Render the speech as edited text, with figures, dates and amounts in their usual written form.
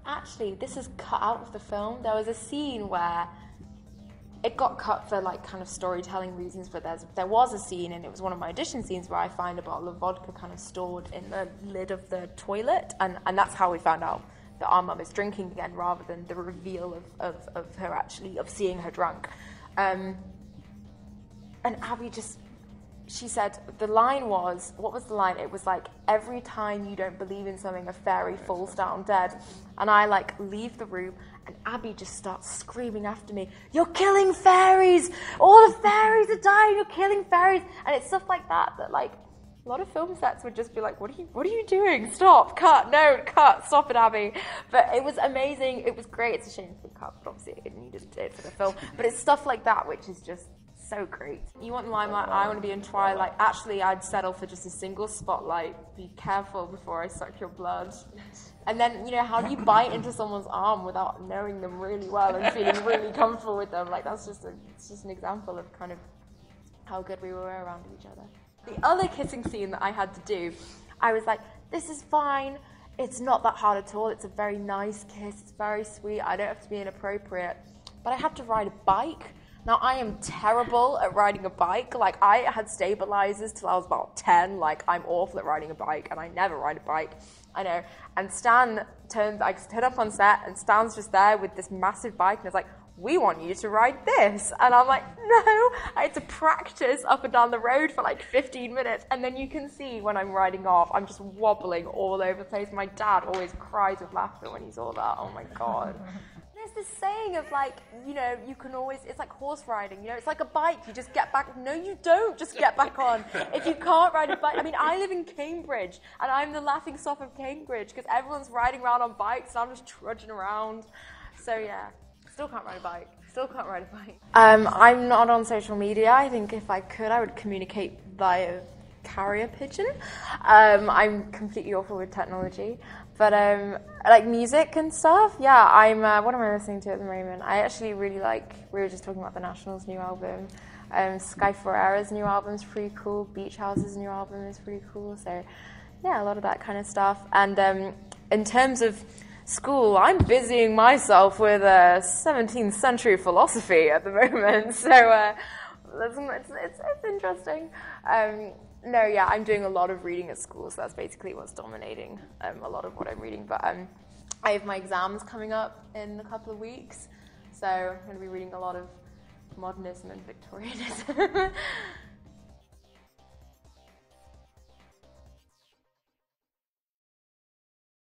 actually, this is cut out of the film. There was a scene where it got cut for like kind of storytelling reasons, but there was a scene, and it was one of my audition scenes, where I find a bottle of vodka kind of stored in the lid of the toilet, and that's how we found out that our mum is drinking again, rather than the reveal of her actually, of seeing her drunk. And Abby she said, the line was, what was the line? It was like, every time you don't believe in something, a fairy falls down dead. And I like leave the room, and Abby just starts screaming after me, "You're killing fairies! All the fairies are dying, you're killing fairies!" And it's stuff like that like, a lot of film sets would just be like, what are you doing? Stop, cut, no, cut, stop it, Abby. But it was amazing, it was great. It's a shame to be cut, but obviously it needed it for the film. But it's stuff like that which is just so great. You want the limelight, I want to be in Twilight. Actually, I'd settle for just a single spotlight. Be careful before I suck your blood. And then, you know, how do you bite into someone's arm without knowing them really well and feeling really comfortable with them? Like, it's just an example of kind of how good we were around each other. The other kissing scene that I had to do, I was like, this is fine. It's not that hard at all. It's a very nice kiss. It's very sweet. I don't have to be inappropriate. But I had to ride a bike. Now, I am terrible at riding a bike. Like, I had stabilizers till I was about 10. Like, I'm awful at riding a bike, and I never ride a bike. I know. And I stood up on set, and Stan's just there with this massive bike, and it's like, "We want you to ride this." And I'm like, no. I had to practice up and down the road for like 15 minutes. And then you can see when I'm riding off, I'm just wobbling all over the place. My dad always cries with laughter when he saw that. Oh my God. There's this saying of like, you know, you can always, it's like horse riding, you know, it's like a bike, you just get back. No, you don't just get back on. If you can't ride a bike, I mean, I live in Cambridge, and I'm the laughing stock of Cambridge, because everyone's riding around on bikes, and I'm just trudging around. So yeah, still can't ride a bike. I'm not on social media. I think if I could, I would communicate via carrier pigeon. I'm completely awful with technology. But like music and stuff, yeah, what am I listening to at the moment? I actually really like, we were just talking about the National's new album. Sky Ferreira's new album is pretty cool. Beach House's new album is pretty cool. So yeah, a lot of that kind of stuff. And in terms of school, I'm busying myself with 17th century philosophy at the moment. So it's interesting. No, yeah, I'm doing a lot of reading at school, so that's basically what's dominating a lot of what I'm reading. But I have my exams coming up in a couple of weeks, so I'm going to be reading a lot of modernism and Victorianism.